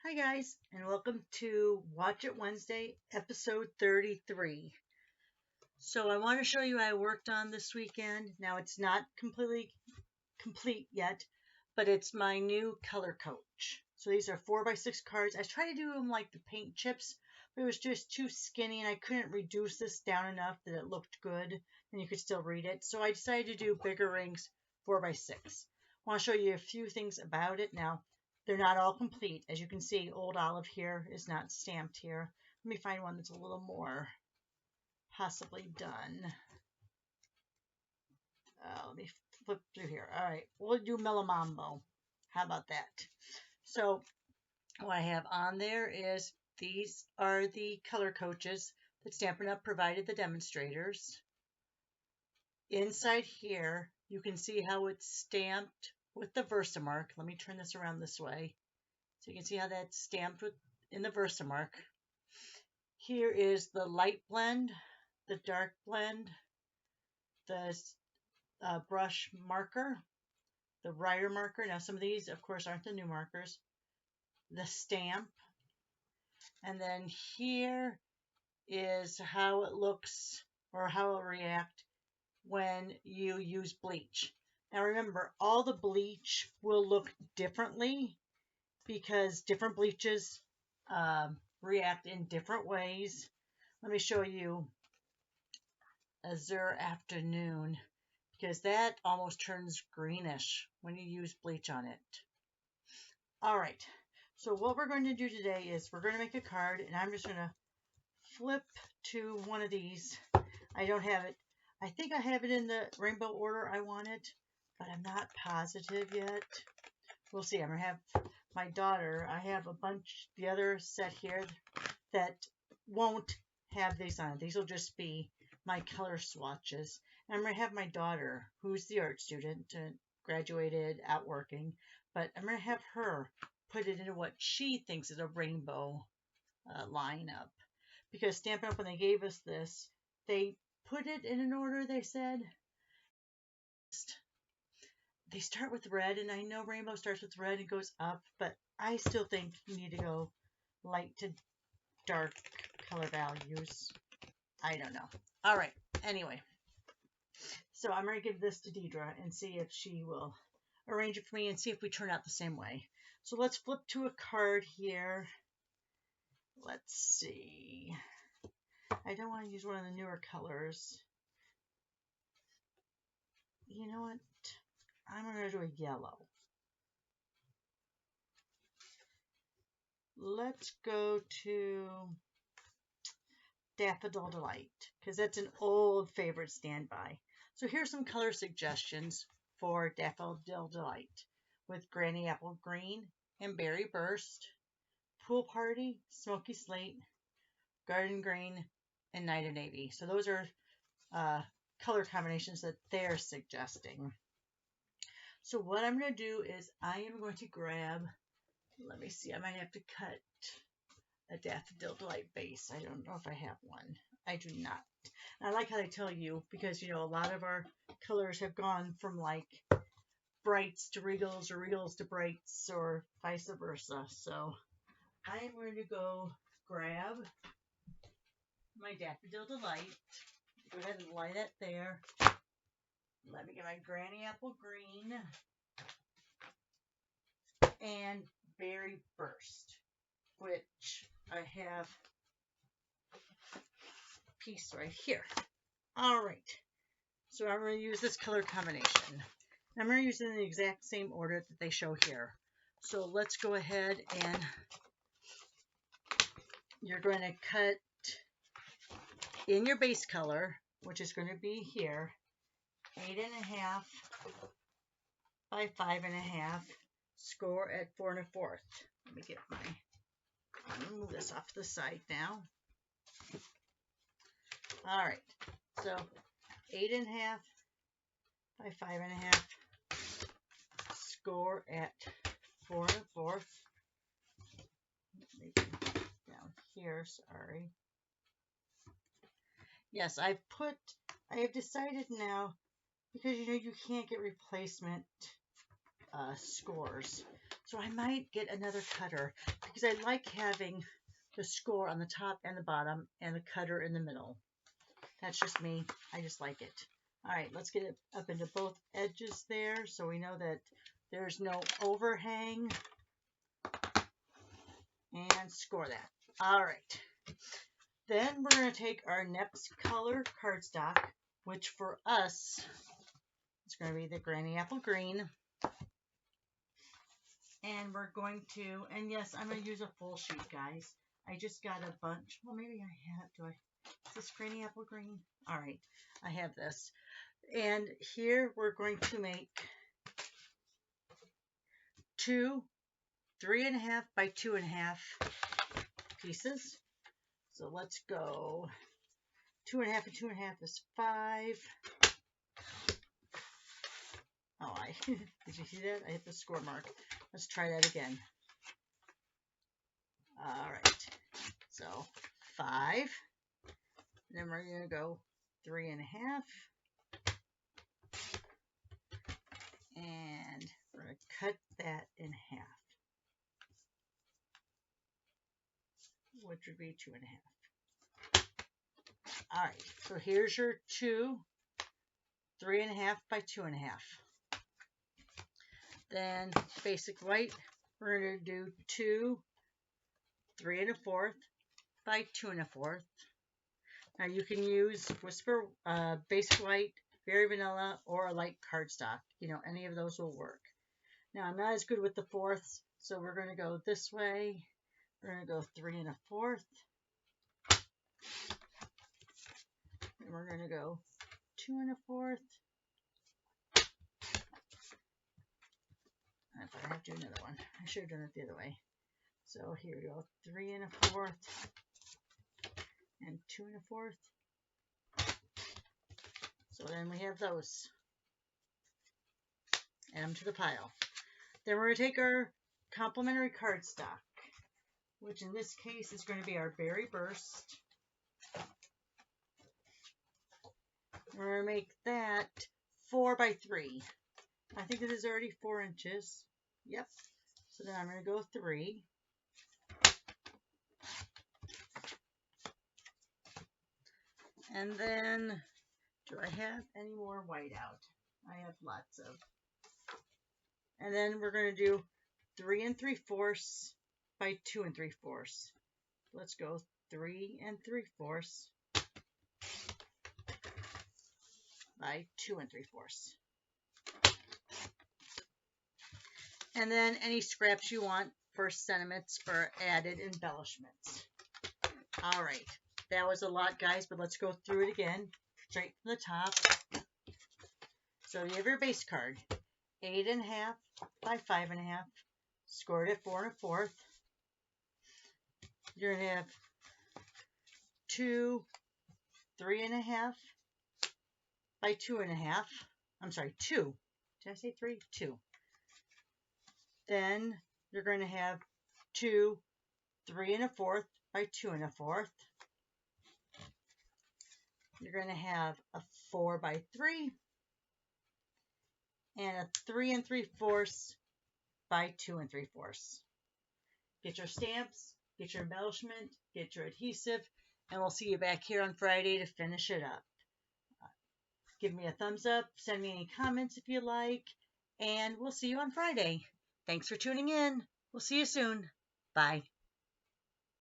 Hi guys, and welcome to Watch It Wednesday, episode 33. So I want to show you I worked on this weekend. Now it's not completely complete yet, but it's my new color coach. So these are 4x6 cards. I tried to do them like the paint chips, but it was just too skinny and I couldn't reduce this down enough that it looked good and you could still read it. So I decided to do bigger rings, 4x6. I want to show you a few things about it. Now, they're not all complete. As you can see, Old Olive here is not stamped here. Let me find one that's a little more possibly done. Let me flip through here. All right, we'll do Melamambo. How about that? So what I have on there is these are the color coaches that Stampin' Up! Provided the demonstrators. Inside here, you can see how it's stamped with the Versamark. Let me turn this around this way. So you can see how that's stamped in the Versamark. Here is the light blend, the dark blend, the brush marker, the writer marker. Now some of these, of course, aren't the new markers. The stamp. And then here is how it looks or how it will react when you use bleach. Now remember, all the bleach will look differently because different bleaches react in different ways. Let me show you Azure Afternoon because that almost turns greenish when you use bleach on it. All right, so what we're going to do today is we're going to make a card and I'm just going to flip to one of these. I don't have it. I think I have it in the rainbow order I want it, but I'm not positive yet. We'll see. I'm going to have my daughter. I have a bunch, the other set here that won't have these on it. These will just be my color swatches. And I'm going to have my daughter, who's the art student, graduated, out working, but I'm going to have her put it into what she thinks is a rainbow lineup. Because Stampin' Up! When they gave us this, they put it in an order, they said. They start with red, and I know rainbow starts with red and goes up, but I still think you need to go light to dark color values. I don't know. All right, anyway. So I'm going to give this to Deidre and see if she will arrange it for me and see if we turn out the same way. So let's flip to a card here. Let's see. I don't want to use one of the newer colors. You know what? I'm going to do a yellow. Let's go to Daffodil Delight because that's an old favorite standby. So here's some color suggestions for Daffodil Delight with Granny Apple Green and Berry Burst, Pool Party, Smoky Slate, Garden Green, and Night of Navy. So those are color combinations that they're suggesting. So what I'm going to do is I am going to grab, let me see, I might have to cut a Daffodil Delight base. I don't know if I have one. I do not. And I like how they tell you because, you know, a lot of our colors have gone from like brights to regals or regals to brights or vice versa. So I am going to go grab my Daffodil Delight. Go ahead and light it there. Let me get my Granny Apple Green and Berry Burst, which I have a piece right here. All right, so I'm going to use this color combination. I'm going to use it in the exact same order that they show here. So let's go ahead and you're going to cut in your base color, which is going to be here, 8.5 by 5.5, score at 4 1/4. Let me get I'm going to move this off to the side now. All right, so 8.5 by 5.5, score at 4 1/4. Down here, sorry. Yes, I have decided now, because you know you can't get replacement scores. So I might get another cutter because I like having the score on the top and the bottom and the cutter in the middle. That's just me. I just like it. All right, let's get it up into both edges there so we know that there's no overhang. And score that. All right. Then we're going to take our next color cardstock, which for us is going to be the Granny Apple Green. And we're going to, and yes, I'm going to use a full sheet, guys. I just got a bunch. Well, maybe I have, is this Granny Apple Green? All right, I have this. And here we're going to make 2 3.5 by 2.5 pieces. So let's go 2.5 and 2.5 is 5. Oh, did you see that? I hit the score mark. Let's try that again. All right. So 5. And then we're going to go 3.5. And we're going to cut that in half, which would be 2.5. All right. So here's your 2 3.5 by 2.5. Then basic white, we're going to do 2 3.25 by 2.25. Now you can use Whisper, basic white, Very Vanilla, or a light cardstock. You know, any of those will work. Now I'm not as good with the fourths, so we're going to go this way. We're going to go 3.25. And we're going to go 2.25. I have to do another one. I should have done it the other way. So here we go, 3.25 and 2.25. So then we have those. Add them to the pile. Then we're going to take our complimentary cardstock, which in this case is going to be our Berry Burst. We're going to make that 4 by 3. I think it is already 4 inches. Yep. So then I'm going to go 3. And then, do I have any more white out? I have lots of. And then we're going to do 3 3/4 by 2 3/4. Let's go 3 3/4 by 2 3/4. And then any scraps you want for sentiments for added embellishments. All right, that was a lot, guys, but let's go through it again, straight from the top. So you have your base card, 8.5 by 5.5, scored at 4 1/4. You're going to have 2 3.5 by 2.5. I'm sorry, 2. Did I say 3? 2. Then you're going to have 2 3.25 by 2.25. You're going to have a 4 by 3 and a 3 3/4 by 2 3/4. Get your stamps, get your embellishment, get your adhesive, and we'll see you back here on Friday to finish it up. Give me a thumbs up, send me any comments if you like, and we'll see you on Friday. Thanks for tuning in. We'll see you soon. Bye.